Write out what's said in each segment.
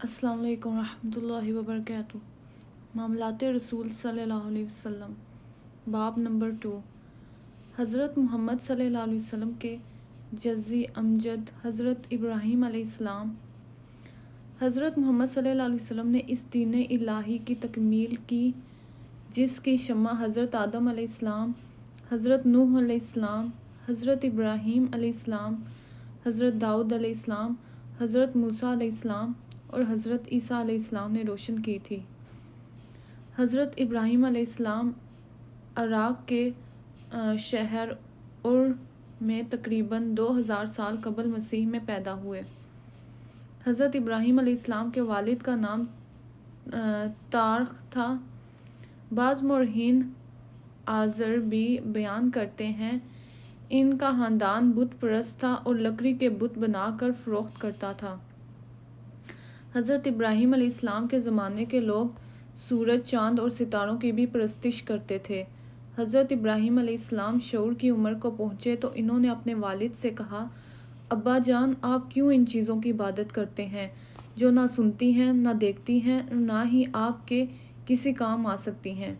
السلام علیکم ورحمۃ اللہ وبرکاتہ۔ معاملات رسول صلی اللہ علیہ وسلم، باب نمبر 2۔ حضرت محمد صلی اللہ علیہ وسلم کے جزی امجد حضرت ابراہیم علیہ السلام۔ حضرت محمد صلی اللہ علیہ وسلم نے اس دین الہی کی تکمیل کی جس کی شمع حضرت آدم علیہ السلام، حضرت نوح علیہ السلام، حضرت ابراہیم علیہ السلام، حضرت داؤد علیہ السلام، حضرت موسیٰ علیہ السلام اور حضرت عیسیٰ علیہ السلام نے روشن کی تھی۔ حضرت ابراہیم علیہ السلام عراق کے شہر عر میں تقریباً 2000 سال قبل مسیح میں پیدا ہوئے۔ حضرت ابراہیم علیہ السلام کے والد کا نام تارخ تھا۔ بعض مورخین آذر بھی بیان کرتے ہیں ان کا خاندان بت پرست تھا اور لکڑی کے بت بنا کر فروخت کرتا تھا۔ حضرت ابراہیم علیہ السلام کے زمانے کے لوگ سورج، چاند اور ستاروں کی بھی پرستش کرتے تھے۔ حضرت ابراہیم علیہ السلام شعور کی عمر کو پہنچے تو انہوں نے اپنے والد سے کہا، ابا جان، آپ کیوں ان چیزوں کی عبادت کرتے ہیں جو نہ سنتی ہیں، نہ دیکھتی ہیں، نہ ہی آپ کے کسی کام آ سکتی ہیں؟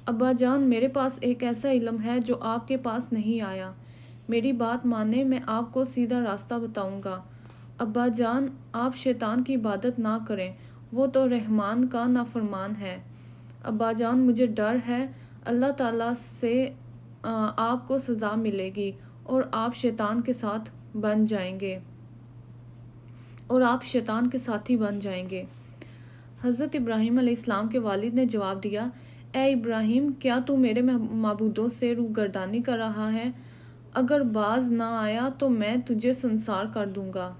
ابا جان، میرے پاس ایک ایسا علم ہے جو آپ کے پاس نہیں آیا۔ میری بات مانیں، میں آپ کو سیدھا راستہ بتاؤں گا۔ ابا جان، آپ شیطان کی عبادت نہ کریں، وہ تو رحمان کا نافرمان ہے۔ ابا جان، مجھے ڈر ہے اللہ تعالیٰ سے آپ کو سزا ملے گی اور آپ شیطان کے ساتھی بن جائیں گے۔ حضرت ابراہیم علیہ السلام کے والد نے جواب دیا، اے ابراہیم، کیا تو میرے معبودوں سے روگردانی کر رہا ہے؟ اگر باز نہ آیا تو میں تجھے سنسار کر دوں گا۔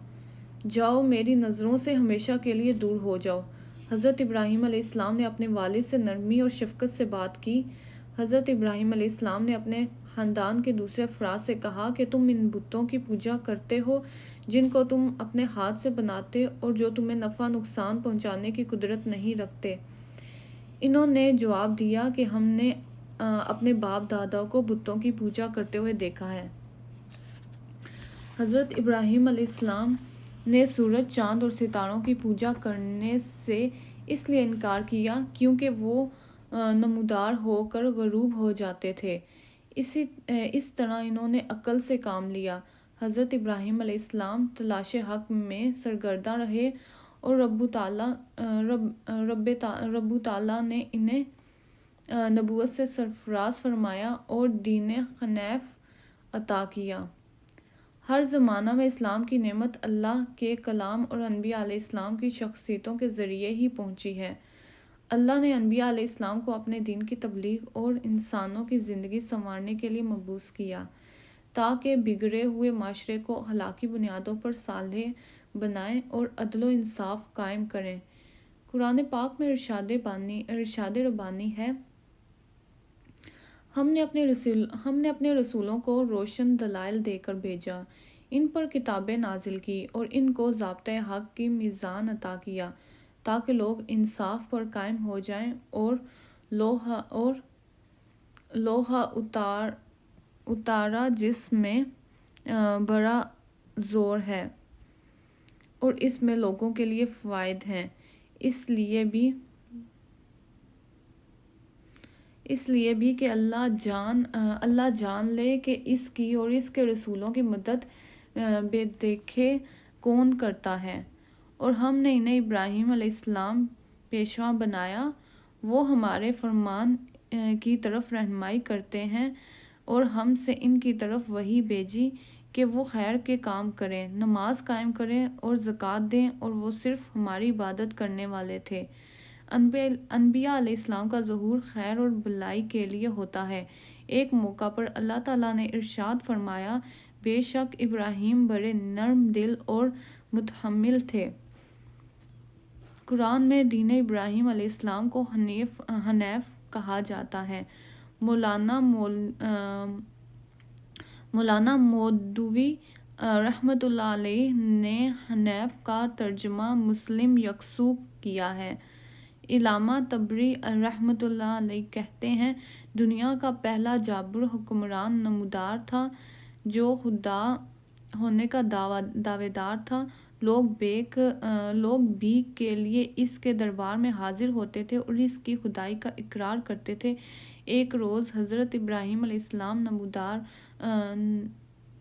جاؤ، میری نظروں سے ہمیشہ کے لیے دور ہو جاؤ۔ حضرت ابراہیم علیہ السلام نے اپنے والد سے نرمی اور شفقت سے بات کی۔ حضرت ابراہیم علیہ السلام نے اپنے خاندان کے دوسرے افراد سے کہا کہ تم ان بتوں کی پوجا کرتے ہو جن کو تم اپنے ہاتھ سے بناتے اور جو تمہیں نفع نقصان پہنچانے کی قدرت نہیں رکھتے۔ انہوں نے جواب دیا کہ ہم نے اپنے باپ دادا کو بتوں کی پوجا کرتے ہوئے دیکھا ہے۔ حضرت ابراہیم علیہ السلام نے سورج، چاند اور ستاروں کی پوجا کرنے سے اس لیے انکار کیا کیونکہ وہ نمودار ہو کر غروب ہو جاتے تھے۔ اس طرح انہوں نے عقل سے کام لیا۔ حضرت ابراہیم علیہ السلام تلاش حق میں سرگرداں رہے اور رب تعالیٰ نے انہیں نبوت سے سرفراز فرمایا اور دین حنیف عطا کیا۔ ہر زمانہ میں اسلام کی نعمت اللہ کے کلام اور انبیاء علیہ السلام کی شخصیتوں کے ذریعے ہی پہنچی ہے۔ اللہ نے انبیاء علیہ السلام کو اپنے دین کی تبلیغ اور انسانوں کی زندگی سنوارنے کے لیے مبعوث کیا تاکہ بگڑے ہوئے معاشرے کو اخلاقی بنیادوں پر صالح بنائیں اور عدل و انصاف قائم کریں۔ قرآن پاک میں ارشاد ربانی ہے، ہم نے اپنے رسولوں کو روشن دلائل دے کر بھیجا، ان پر کتابیں نازل کی اور ان کو ضابطۂ حق کی میزان عطا کیا تاکہ لوگ انصاف پر قائم ہو جائیں اور لوہا اتارا جس میں بڑا زور ہے اور اس میں لوگوں کے لیے فوائد ہیں، اس لیے بھی کہ اللہ جان لے کہ اس کی اور اس کے رسولوں کی مدد بے دیکھے کون کرتا ہے، اور ہم نے انہیں ابراہیم علیہ السلام پیشوا بنایا، وہ ہمارے فرمان کی طرف رہنمائی کرتے ہیں اور ہم سے ان کی طرف وحی بھیجی کہ وہ خیر کے کام کریں، نماز قائم کریں اور زکوٰۃ دیں، اور وہ صرف ہماری عبادت کرنے والے تھے۔ انبیاء علیہ السلام کا ظہور خیر اور بھلائی کے لیے ہوتا ہے۔ ایک موقع پر اللہ تعالیٰ نے ارشاد فرمایا، بے شک ابراہیم بڑے نرم دل اور متحمل تھے۔ قرآن میں دین ابراہیم علیہ السلام کو حنیف کہا جاتا ہے۔ مولانا مودودی رحمۃ اللہ علیہ نے حنیف کا ترجمہ مسلم یکسو کیا ہے۔ علامہ طبری رحمۃ اللہ علیہ کہتے ہیں، دنیا کا پہلا جابر حکمران نمودار تھا جو خدا ہونے کا دعویدار تھا۔ لوگ بھیک کے لیے اس کے دربار میں حاضر ہوتے تھے اور اس کی خدائی کا اقرار کرتے تھے۔ ایک روز حضرت ابراہیم علیہ السلام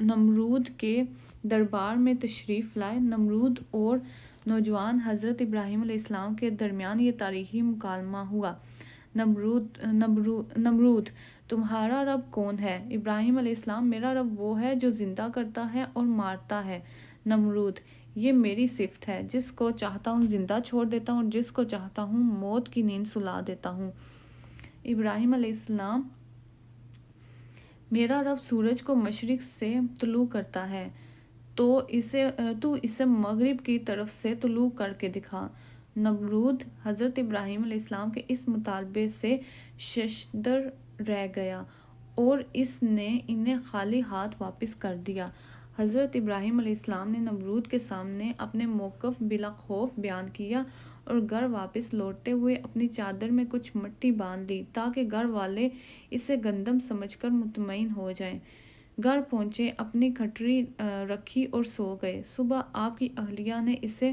نمرود کے دربار میں تشریف لائے۔ نمرود اور نوجوان حضرت ابراہیم علیہ السلام کے درمیان یہ تاریخی مکالمہ ہوا۔ نمرود: تمہارا رب کون ہے؟ ابراہیم علیہ السلام: میرا رب وہ ہے جو زندہ کرتا ہے اور مارتا ہے۔ نمرود: یہ میری صفت ہے، جس کو چاہتا ہوں زندہ چھوڑ دیتا ہوں اور جس کو چاہتا ہوں موت کی نیند سلا دیتا ہوں۔ ابراہیم علیہ السلام: میرا رب سورج کو مشرق سے طلوع کرتا ہے، تو اسے مغرب کی طرف سے طلوع کر کے دکھا۔ نمرود حضرت ابراہیم علیہ السلام کے اس مطالبے سے ششدر رہ گیا اور اس نے انہیں خالی ہاتھ واپس کر دیا۔ حضرت ابراہیم علیہ السلام نے نمرود کے سامنے اپنے موقف بلا خوف بیان کیا اور گھر واپس لوٹتے ہوئے اپنی چادر میں کچھ مٹی باندھ لی تاکہ گھر والے اسے گندم سمجھ کر مطمئن ہو جائیں۔ گھر پہنچے، اپنی کھٹری رکھی اور سو گئے۔ صبح آپ کی اہلیہ نے اسے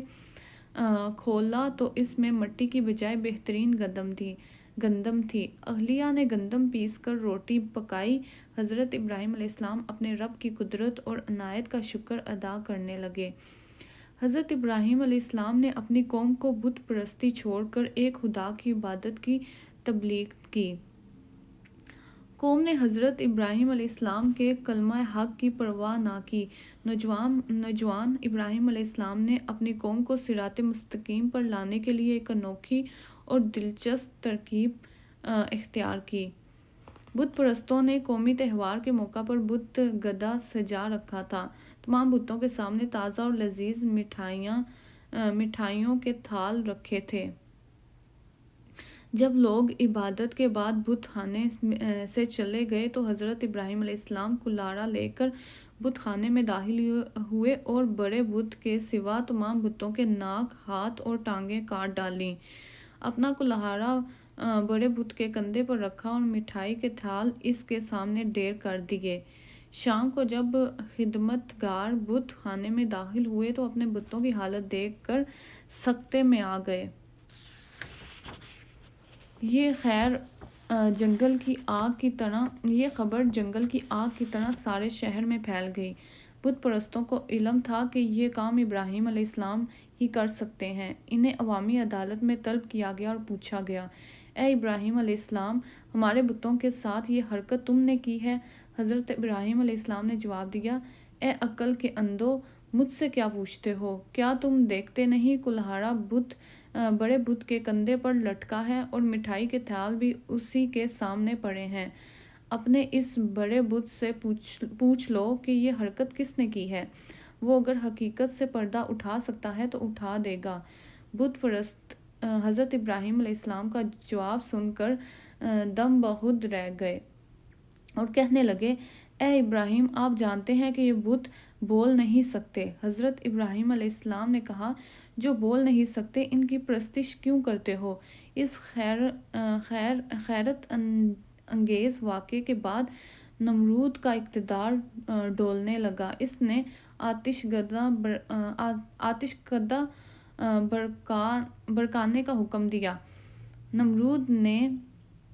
کھولا تو اس میں مٹی کی بجائے بہترین گندم تھی۔ اہلیہ نے گندم پیس کر روٹی پکائی۔ حضرت ابراہیم علیہ السلام اپنے رب کی قدرت اور عنایت کا شکر ادا کرنے لگے۔ حضرت ابراہیم علیہ السلام نے اپنی قوم کو بت پرستی چھوڑ کر ایک خدا کی عبادت کی تبلیغ کی۔ قوم نے حضرت ابراہیم علیہ السلام کے کلمہ حق کی پرواہ نہ کی۔ نوجوان ابراہیم علیہ السلام نے اپنی قوم کو صراط مستقیم پر لانے کے لیے ایک انوکھی اور دلچسپ ترکیب اختیار کی۔ بت پرستوں نے قومی تہوار کے موقع پر بت گدا سجا رکھا تھا۔ تمام بتوں کے سامنے تازہ اور لذیذ مٹھائیوں کے تھال رکھے تھے۔ جب لوگ عبادت کے بعد بت خانے سے چلے گئے تو حضرت ابراہیم علیہ السلام کلہاڑا لے کر بت خانے میں داخل ہوئے اور بڑے بت کے سوا تمام بتوں کے ناک، ہاتھ اور ٹانگیں کاٹ ڈالیں۔ اپنا کلہاڑا بڑے بت کے کندھے پر رکھا اور مٹھائی کے تھال اس کے سامنے ڈھیر کر دیے۔ شام کو جب خدمتگار بت خانے میں داخل ہوئے تو اپنے بتوں کی حالت دیکھ کر سکتے میں آ گئے۔ یہ خبر جنگل کی آگ کی طرح سارے شہر میں پھیل گئی۔ بت پرستوں کو علم تھا کہ یہ کام ابراہیم علیہ السلام ہی کر سکتے ہیں۔ انہیں عوامی عدالت میں طلب کیا گیا اور پوچھا گیا: اے ابراہیم علیہ السلام، ہمارے بتوں کے ساتھ یہ حرکت تم نے کی ہے؟ حضرت ابراہیم علیہ السلام نے جواب دیا: اے عقل کے اندھو، مجھ سے کیا پوچھتے ہو؟ کیا تم دیکھتے نہیں کلہاڑا بڑے بت کے کندھے پر لٹکا ہے اور مٹھائی کے تھال بھی اسی کے سامنے پڑے ہیں؟ اپنے اس بڑے بت سے پوچھ لو کہ یہ حرکت کس نے کی ہے۔ وہ اگر حقیقت سے پردہ اٹھا سکتا ہے تو اٹھا دے گا۔ بت پرست حضرت ابراہیم علیہ السلام کا جواب سن کر دم بخود رہ گئے اور کہنے لگے: اے ابراہیم، آپ جانتے ہیں کہ یہ بت بول نہیں سکتے۔ حضرت ابراہیم علیہ السلام نے کہا: جو بول نہیں سکتے ان کی پرستش کیوں کرتے ہو؟ اس حیرت انگیز واقعے کے بعد نمرود کا اقتدار ڈولنے لگا۔ اس نے آتش کدہ بھڑکانے کا حکم دیا۔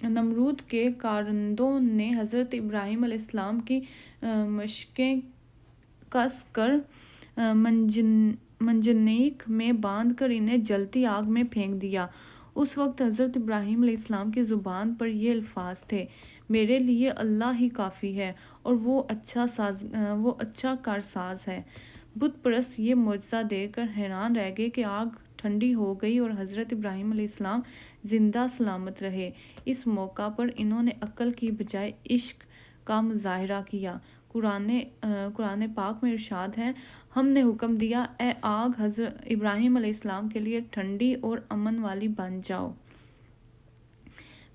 نمرود کے کارندوں نے حضرت ابراہیم علیہ السلام کی مشقیں کس کر منجنیق میں باندھ کر انہیں جلتی آگ میں پھینک دیا۔ اس وقت حضرت ابراہیم علیہ السلام کی زبان پر یہ الفاظ تھے: میرے لیے اللہ ہی کافی ہے اور وہ اچھا کارساز ہے۔ بت پرست یہ معجزہ دیکھ کر حیران رہ گئے کہ آگ ٹھنڈی ہو گئی اور حضرت ابراہیم علیہ السلام زندہ سلامت رہے۔ اس موقع پر انہوں نے عقل کی بجائے عشق کا مظاہرہ کیا۔ قرآن پاک میں ارشاد ہے: ہم نے حکم دیا، اے آگ حضرت ابراہیم علیہ السلام کے لیے ٹھنڈی اور امن والی بن جاؤ۔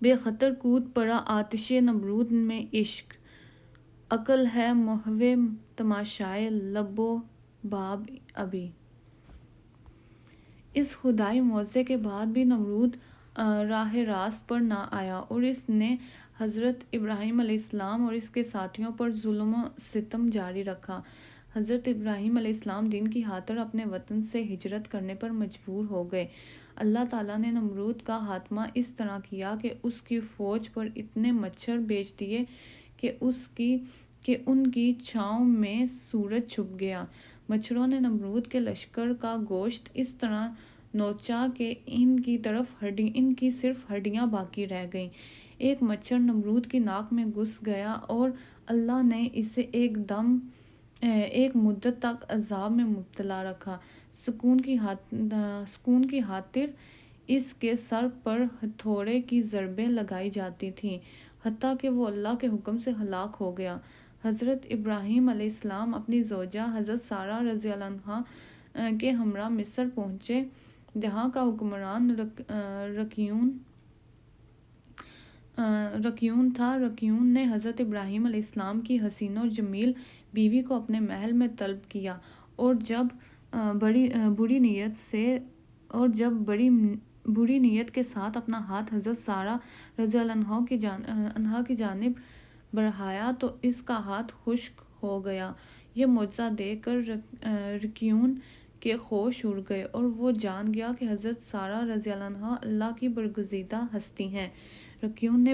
بے خطر کود پڑا آتشِ نمرود میں عشق، عقل ہے محو تماشائے لب و باب ابھی۔ اس خدائی معجزے کے بعد بھی نمرود راہ راست پر نہ آیا اور اس نے حضرت ابراہیم علیہ السلام اور اس کے ساتھیوں پر ظلم و ستم جاری رکھا۔ حضرت ابراہیم علیہ السلام دین کی خاطر اپنے وطن سے ہجرت کرنے پر مجبور ہو گئے۔ اللہ تعالیٰ نے نمرود کا خاتمہ اس طرح کیا کہ اس کی فوج پر اتنے مچھر بھیج دیے کہ ان کی چھاؤں میں سورج چھپ گیا۔ مچھروں نے نمرود کے لشکر کا گوشت اس طرح نوچا کہ ان کی صرف ہڈیاں باقی رہ گئیں۔ ایک مچھر نمرود کی ناک میں گھس گیا اور اللہ نے اسے ایک مدت تک عذاب میں مبتلا رکھا۔ سکون کی خاطر اس کے سر پر ہتھوڑے کی ضربیں لگائی جاتی تھیں، حتیٰ کہ وہ اللہ کے حکم سے ہلاک ہو گیا۔ حضرت ابراہیم علیہ السلام اپنی زوجہ حضرت سارہ رضی اللہ عنہا کے ہمراہ مصر پہنچے، جہاں کا حکمران رکیون تھا۔ رکیون نے حضرت ابراہیم علیہ السلام کی حسین اور جمیل بیوی کو اپنے محل میں طلب کیا، اور جب بری نیت کے ساتھ اپنا ہاتھ حضرت سارہ رضی اللہ عنہا کی جانب بڑھایا تو اس کا ہاتھ خشک ہو گیا۔ یہ معجزہ دیکھ کر رکیون کے ہوش اڑ گئے اور وہ جان گیا کہ حضرت سارہ رضی اللہ عنہا اللہ کی برگزیدہ ہستی ہیں۔ رکیون نے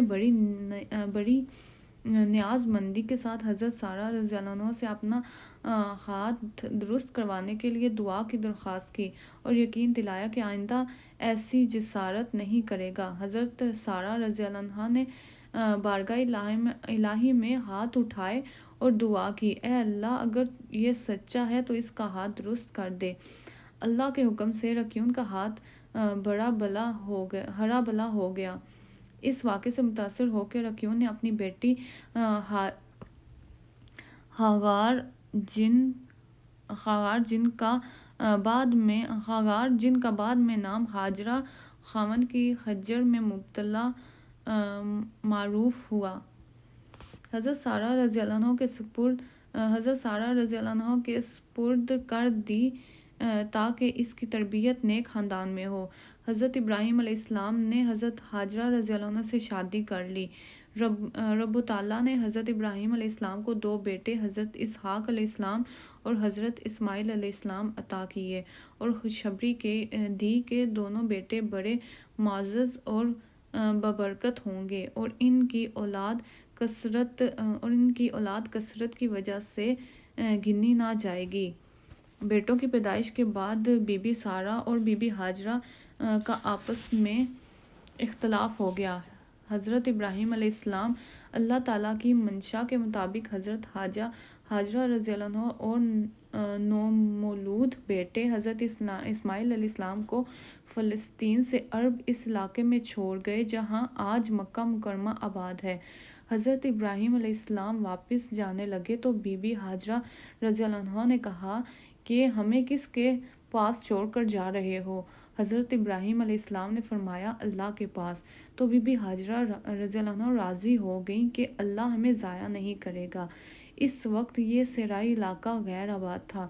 بڑی نیاز مندی کے ساتھ حضرت سارہ رضی اللہ عنہا سے اپنا ہاتھ درست کروانے کے لیے دعا کی درخواست کی اور یقین دلایا کہ آئندہ ایسی جسارت نہیں کرے گا۔ حضرت سارہ رضی اللہ عنہا نے بارگاہ الہی میں ہاتھ اٹھائے اور دعا کی، اے اللہ، اگر یہ سچا ہے تو اس کا ہاتھ درست کر دے۔ اللہ کے حکم سے رکیون کا ہاتھ ہرا بلا ہو گیا۔ اس واقعے سے متاثر ہو کے رکیون نے اپنی بیٹی ہاگار جن کا بعد میں نام ہاجرہ خاوند کی حجر میں مبتلا معروف ہوا، حضرت سارہ رضی اللہ عنہا کے سپرد کر دی تاکہ اس کی تربیت نیک خاندان میں ہو۔ حضرت ابراہیم علیہ السلام نے حضرت ہاجرہ رضی اللہ عنہا سے شادی کر لی۔ رب تعالیٰ نے حضرت ابراہیم علیہ السلام کو 2 بیٹے حضرت اسحاق علیہ السلام اور حضرت اسماعیل علیہ السلام عطا کیے اور خوشخبری دی کہ دونوں بیٹے بڑے معزز اور بابرکت ہوں گے اور ان کی اولاد کثرت کی وجہ سے گنی نہ جائے گی۔ بیٹوں کی پیدائش کے بعد بی بی سارہ اور بی بی ہاجرہ کا آپس میں اختلاف ہو گیا۔ حضرت ابراہیم علیہ السلام اللہ تعالیٰ کی منشا کے مطابق حضرت ہاجرہ رضی اللہ عنہا اور نومولود بیٹے حضرت اسماعیل علیہ السلام کو فلسطین سے عرب اس علاقے میں چھوڑ گئے جہاں آج مکہ مکرمہ آباد ہے۔ حضرت ابراہیم علیہ السلام واپس جانے لگے تو بی بی ہاجرہ رضی اللہ عنہا نے کہا کہ ہمیں کس کے پاس چھوڑ کر جا رہے ہو؟ حضرت ابراہیم علیہ السلام نے فرمایا، اللہ کے پاس۔ تو بی بی ہاجرہ رضی اللہ عنہا راضی ہو گئیں کہ اللہ ہمیں ضائع نہیں کرے گا۔ اس وقت یہ صحرائی علاقہ غیر آباد تھا۔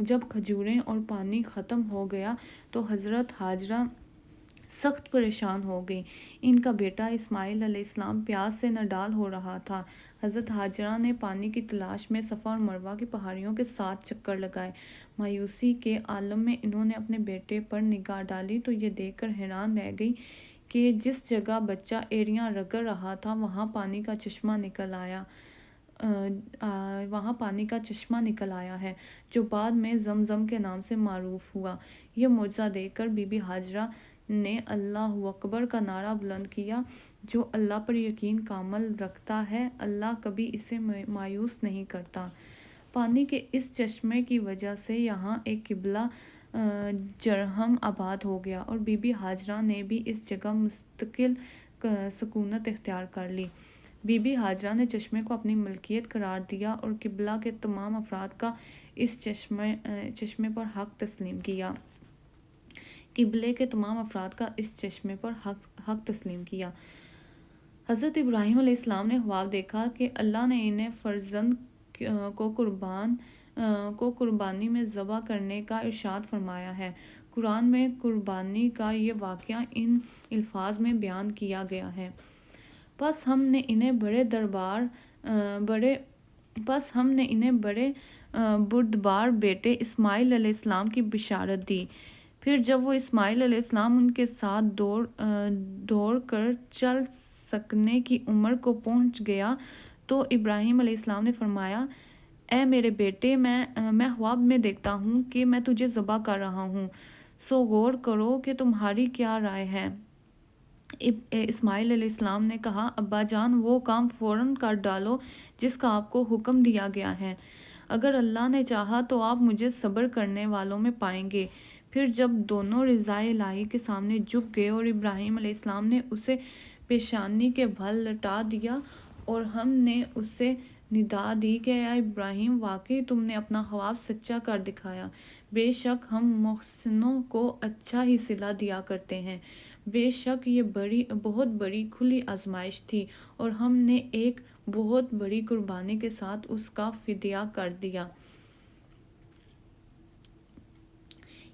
جب کھجوریں اور پانی ختم ہو گیا تو حضرت ہاجرہ سخت پریشان ہو گئیں۔ ان کا بیٹا اسماعیل علیہ السلام پیاس سے نڈال ہو رہا تھا۔ حضرت ہاجرہ نے پانی کی تلاش میں صفا اور مروہ کی پہاڑیوں کے 7 چکر لگائے۔ مایوسی کے عالم میں انہوں نے اپنے بیٹے پر نگاہ ڈالی تو یہ دیکھ کر حیران رہ گئی کہ جس جگہ بچہ ایڑیاں رگڑ رہا تھا وہاں پانی کا چشمہ نکل آیا ہے، جو بعد میں زمزم کے نام سے معروف ہوا۔ یہ معجزہ دیکھ کر بی بی ہاجرہ نے اللہ اکبر کا نعرہ بلند کیا۔ جو اللہ پر یقین کامل رکھتا ہے، اللہ کبھی اسے مایوس نہیں کرتا۔ پانی کے اس چشمے کی وجہ سے یہاں ایک قبلہ جرہم آباد ہو گیا اور بی بی ہاجرہ نے بھی اس جگہ مستقل سکونت اختیار کر لی۔ بی بی ہاجرہ نے چشمے کو اپنی ملکیت قرار دیا اور قبلہ کے تمام افراد کا اس چشمے پر حق تسلیم کیا۔ حضرت ابراہیم علیہ السلام نے خواب دیکھا کہ اللہ نے انہیں فرزند کو قربانی میں ذبح کرنے کا ارشاد فرمایا ہے۔ قرآن میں قربانی کا یہ واقعہ ان الفاظ میں بیان کیا گیا ہے، پس ہم نے انہیں بڑے بردبار بیٹے اسماعیل علیہ السلام کی بشارت دی۔ پھر جب وہ اسماعیل علیہ السلام ان کے ساتھ دوڑ کر چل سکنے کی عمر کو پہنچ گیا تو ابراہیم علیہ السلام نے فرمایا، اے میرے بیٹے، میں خواب میں دیکھتا ہوں کہ میں تجھے ذبح کر رہا ہوں، سو غور کرو کہ تمہاری کیا رائے ہے؟ اسماعیل علیہ السلام نے کہا، ابا جان، وہ کام فوراً کر ڈالو جس کا آپ کو حکم دیا گیا ہے۔ اگر اللہ نے چاہا تو آپ مجھے صبر کرنے والوں میں پائیں گے۔ پھر جب دونوں رضائے الہی کے سامنے جھک گئے اور ابراہیم علیہ السلام نے اسے پیشانی کے بھل لٹا دیا اور ہم نے اسے ندا دی کہ اے ابراہیم، واقعی تم نے اپنا خواب سچا کر دکھایا۔ بے شک ہم محسنوں کو اچھا ہی صلہ دیا کرتے ہیں۔ بے شک یہ بہت بڑی کھلی آزمائش تھی اور ہم نے ایک بہت بڑی قربانی کے ساتھ اس کا فدیہ کر دیا۔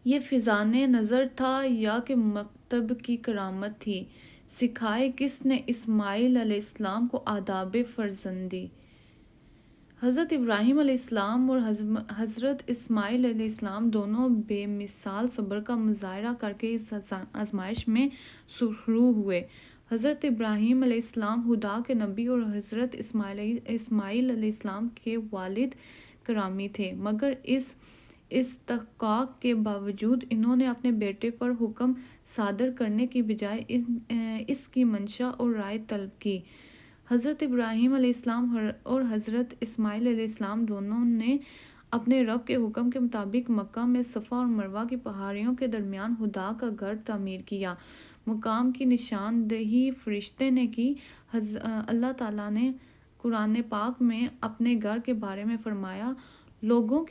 یہ فیضان نظر تھا یا کہ مکتب کی کرامت تھی؟ سکھائے کس نے اسماعیل علیہ السلام کو آداب فرزندی؟ حضرت ابراہیم علیہ السلام اور حضرت اسماعیل علیہ السلام دونوں بے مثال صبر کا مظاہرہ کر کے اس آزمائش میں سرخرو ہوئے۔ حضرت ابراہیم علیہ السلام خدا کے نبی اور حضرت اسماعیل علیہ السلام کے والد گرامی تھے، مگر اس استحقاق کے باوجود انہوں نے اپنے بیٹے پر حکم صادر کرنے کی بجائے اس کی منشا اور رائے طلب کی۔ حضرت ابراہیم علیہ السلام اور حضرت اسماعیل علیہ السلام دونوں نے اپنے رب کے حکم کے مطابق مکہ میں صفا اور مروہ کی پہاڑیوں کے درمیان خدا کا گھر تعمیر کیا۔ مقام کی نشاندہی فرشتے نے کی۔ اللہ تعالیٰ نے قرآن پاک میں اپنے گھر کے بارے میں فرمایا، لوگوں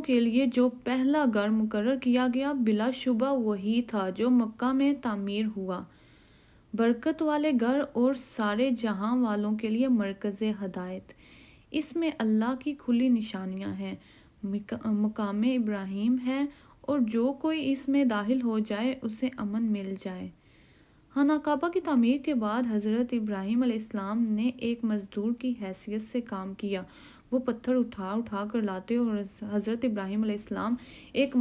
کے لیے جو پہلا گھر مقرر کیا گیا بلا شبہ وہی تھا جو مکہ میں تعمیر ہوا، برکت والے گھر اور سارے جہاں والوں کے لیے مرکز ہدایت۔ اس میں اللہ کی کھلی نشانیاں ہیں، مقام ابراہیم ہے، اور جو کوئی اس میں داخل ہو جائے اسے امن مل جائے۔ خانہ کعبہ کی تعمیر کے بعد حضرت ابراہیم علیہ السلام نے ایک مزدور کی حیثیت سے کام کیا۔ وہ پتھر اٹھا کر لاتے اور حضرت ابراہیم علیہ السلام ایک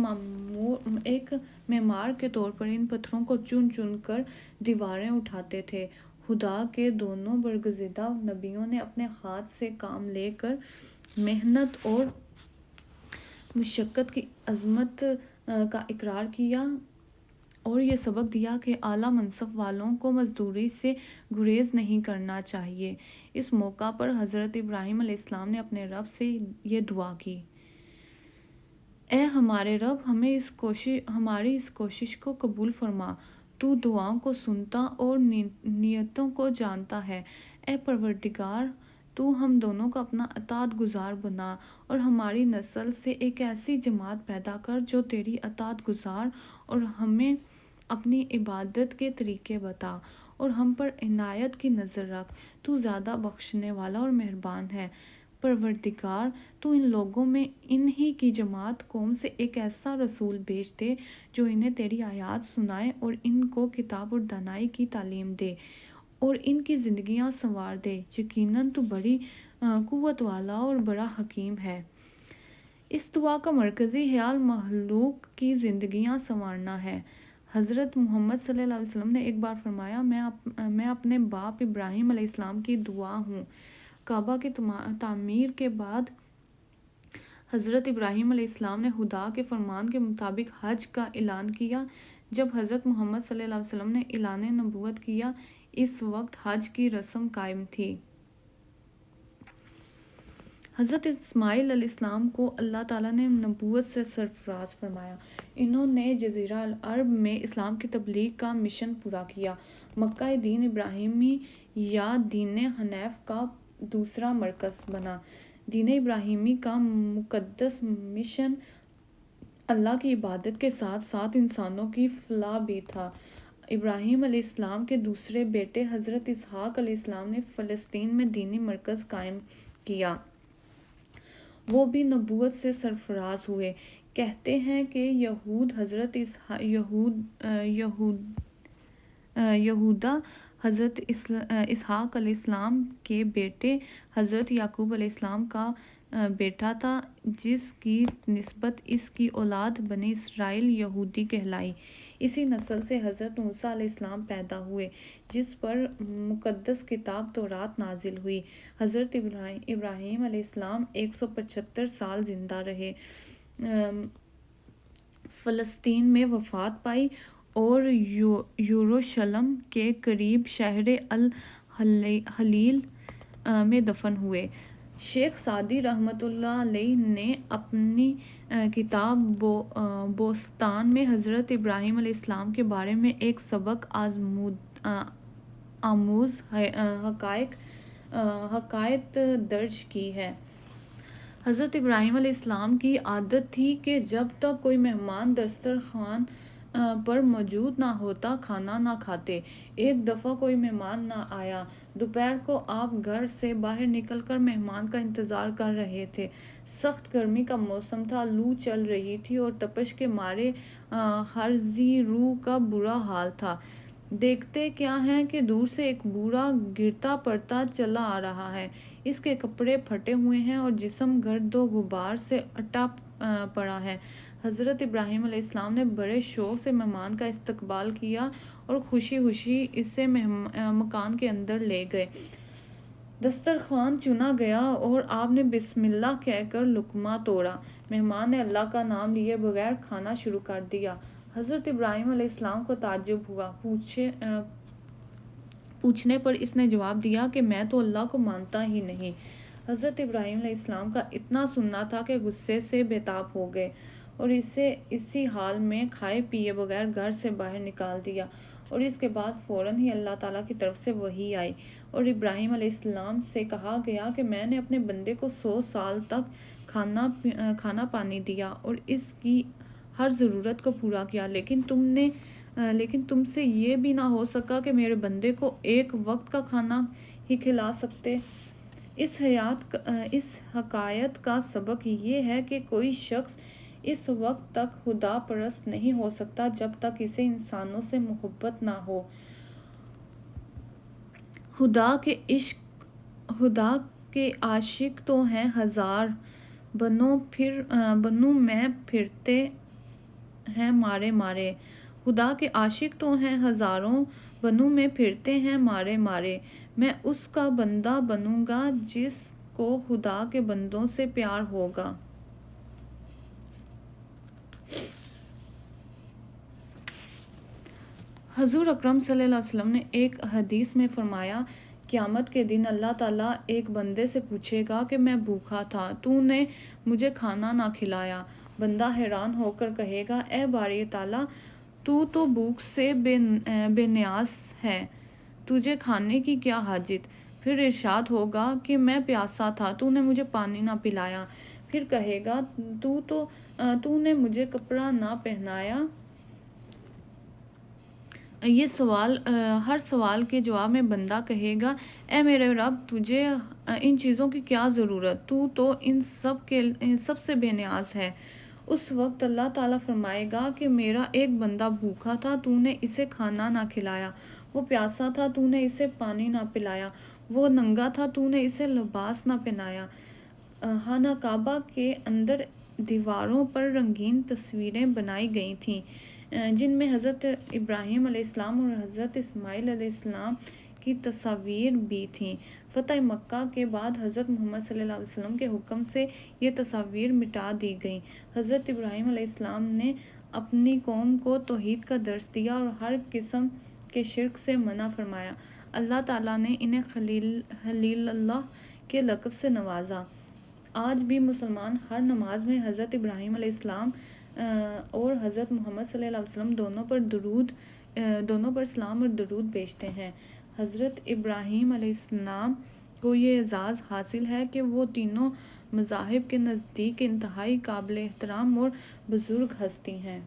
معمار کے طور پر ان پتھروں کو چن کر دیواریں اٹھاتے تھے۔ خدا کے دونوں برگزیدہ نبیوں نے اپنے ہاتھ سے کام لے کر محنت اور مشقت کی عظمت کا اقرار کیا اور یہ سبق دیا کہ اعلیٰ منصب والوں کو مزدوری سے گریز نہیں کرنا چاہیے۔ اس موقع پر حضرت ابراہیم علیہ السلام نے اپنے رب سے یہ دعا کی، اے ہمارے رب، ہماری اس کوشش کو قبول فرما، تو دعاؤں کو سنتا اور نیتوں کو جانتا ہے۔ اے پروردگار، تو ہم دونوں کو اپنا اطاعت گزار بنا اور ہماری نسل سے ایک ایسی جماعت پیدا کر جو تیری اطاعت گزار، اور ہمیں اپنی عبادت کے طریقے بتا اور ہم پر عنایت کی نظر رکھ، تو زیادہ بخشنے والا اور مہربان ہے۔ پروردگار، تو ان لوگوں میں انہی کی جماعت قوم سے ایک ایسا رسول بھیج دے جو انہیں تیری آیات سنائے اور ان کو کتاب اور دانائی کی تعلیم دے اور ان کی زندگیاں سنوار دے۔ یقیناً تو بڑی قوت والا اور بڑا حکیم ہے۔ اس دعا کا مرکزی خیال مخلوق کی زندگیاں سنوارنا ہے۔ حضرت محمد صلی اللہ علیہ وسلم نے ایک بار فرمایا، میں اپنے باپ ابراہیم علیہ السلام کی دعا ہوں۔ کعبہ کی تعمیر کے بعد حضرت ابراہیم علیہ السلام نے خدا کے فرمان کے مطابق حج کا اعلان کیا۔ جب حضرت محمد صلی اللہ علیہ وسلم نے اعلان نبوت کیا، اس وقت حج کی رسم قائم تھی۔ حضرت اسماعیل علیہ السلام کو اللہ تعالیٰ نے نبوت سے سرفراز فرمایا۔ انہوں نے جزیرہ العرب میں اسلام کی تبلیغ کا مشن پورا کیا۔ مکہ دین ابراہیمی یا دین حنیف کا دوسرا مرکز بنا۔ دین ابراہیمی کا مقدس مشن اللہ کی عبادت کے ساتھ ساتھ انسانوں کی فلاح بھی تھا۔ ابراہیم علیہ السلام کے دوسرے بیٹے حضرت اسحاق علیہ السلام نے فلسطین میں دینی مرکز قائم کیا۔ وہ بھی نبوت سے سرفراز ہوئے۔ کہتے ہیں کہ یہودہ حضرت اسحاق علیہ السلام کے بیٹے حضرت یعقوب علیہ السلام کا بیٹا تھا، جس کی نسبت اس کی اولاد بنی اسرائیل یہودی کہلائی۔ اسی نسل سے حضرت موسیٰ علیہ السلام پیدا ہوئے، جس پر مقدس کتاب تورات نازل ہوئی۔ حضرت ابراہیم علیہ السلام 175 سال زندہ رہے، فلسطین میں وفات پائی اور یروشلم کے قریب شہر الخلیل میں دفن ہوئے۔ شیخ سعدی رحمۃ اللہ علیہ نے اپنی کتاب بوستان میں حضرت ابراہیم علیہ السلام کے بارے میں ایک سبق آموز حکایت درج کی ہے۔ حضرت ابراہیم علیہ السلام کی عادت تھی کہ جب تک کوئی مہمان دسترخوان پر موجود نہ ہوتا کھانا نہ کھاتے۔ ایک دفعہ کوئی مہمان نہ آیا۔ دوپہر کو آپ گھر سے باہر نکل کر مہمان کا انتظار کر رہے تھے۔ سخت گرمی کا موسم تھا، لو چل رہی تھی اور تپش کے مارے ہر ذی روح کا برا حال تھا۔ دیکھتے کیا ہیں کہ دور سے ایک بوڑھا گرتا پڑتا چلا آ رہا ہے۔ اس کے کپڑے پھٹے ہوئے ہیں اور جسم گرد و غبار سے اٹا پڑا ہے۔ حضرت ابراہیم علیہ السلام نے بڑے شوق سے مہمان کا استقبال کیا اور خوشی خوشی اسے مکان کے اندر لے گئے۔ دسترخوان چنا گیا اور آپ نے بسم اللہ کہہ کر لقمہ توڑا۔ مہمان نے اللہ کا نام لیے بغیر کھانا شروع کر دیا۔ حضرت ابراہیم علیہ السلام کو تعجب ہوا۔ پوچھنے پر اس نے جواب دیا کہ میں تو اللہ کو مانتا ہی نہیں۔ حضرت ابراہیم علیہ السلام کا اتنا سننا تھا کہ غصے سے بے تاب ہو گئے اور اسے اسی حال میں کھائے پیے بغیر گھر سے باہر نکال دیا، اور اس کے بعد فوراً ہی اللہ تعالیٰ کی طرف سے وحی آئی اور ابراہیم علیہ السلام سے کہا گیا کہ میں نے اپنے بندے کو 100 سال تک کھانا پانی دیا اور اس کی ہر ضرورت کو پورا کیا، لیکن تم سے یہ بھی نہ ہو سکا کہ میرے بندے کو ایک وقت کا کھانا ہی کھلا سکتے۔ اس حکایت کا سبق یہ ہے کہ کوئی شخص اس وقت تک خدا پرست نہیں ہو سکتا جب تک اسے انسانوں سے محبت نہ ہو۔ خدا کے عاشق تو ہیں ہزار، بنوں میں پھرتے ہیں مارے مارے۔ خدا کے عاشق تو ہیں ہزاروں، بنوں میں پھرتے ہیں مارے مارے۔ میں اس کا بندہ بنوں گا جس کو خدا کے بندوں سے پیار ہوگا۔ حضور اکرم صلی اللہ علیہ وسلم نے ایک حدیث میں فرمایا، قیامت کے دن اللہ تعالیٰ ایک بندے سے پوچھے گا کہ میں بھوکا تھا، تو نے مجھے کھانا نہ کھلایا۔ بندہ حیران ہو کر کہے گا، اے باری تعالیٰ، تو بھوک سے بے نیاز ہے، تجھے کھانے کی کیا حاجت؟ پھر ارشاد ہوگا کہ میں پیاسا تھا، تو نے مجھے پانی نہ پلایا۔ پھر کہے گا، تو نے مجھے کپڑا نہ پہنایا۔ ہر سوال کے جواب میں بندہ کہے گا، اے میرے رب، تجھے ان چیزوں کی کیا ضرورت؟ تو ان سب سے بے نیاز ہے۔ اس وقت اللہ تعالیٰ فرمائے گا کہ میرا ایک بندہ بھوکا تھا، تو نے اسے کھانا نہ کھلایا۔ وہ پیاسا تھا، تو نے اسے پانی نہ پلایا۔ وہ ننگا تھا، تو نے اسے لباس نہ پہنایا۔ خانہ کعبہ کے اندر دیواروں پر رنگین تصویریں بنائی گئی تھیں، جن میں حضرت ابراہیم علیہ السلام اور حضرت اسماعیل علیہ السلام کی تصاویر بھی تھیں۔ فتح مکہ کے بعد حضرت محمد صلی اللہ علیہ وسلم کے حکم سے یہ تصاویر مٹا دی گئیں۔ حضرت ابراہیم علیہ السلام نے اپنی قوم کو توحید کا درس دیا اور ہر قسم کے شرک سے منع فرمایا۔ اللہ تعالیٰ نے انہیں خلیل اللہ کے لقب سے نوازا۔ آج بھی مسلمان ہر نماز میں حضرت ابراہیم علیہ السلام اور حضرت محمد صلی اللہ علیہ وسلم دونوں پر سلام اور درود بھیجتے ہیں۔ حضرت ابراہیم علیہ السلام کو یہ اعزاز حاصل ہے کہ وہ تینوں مذاہب کے نزدیک انتہائی قابل احترام اور بزرگ ہستی ہیں۔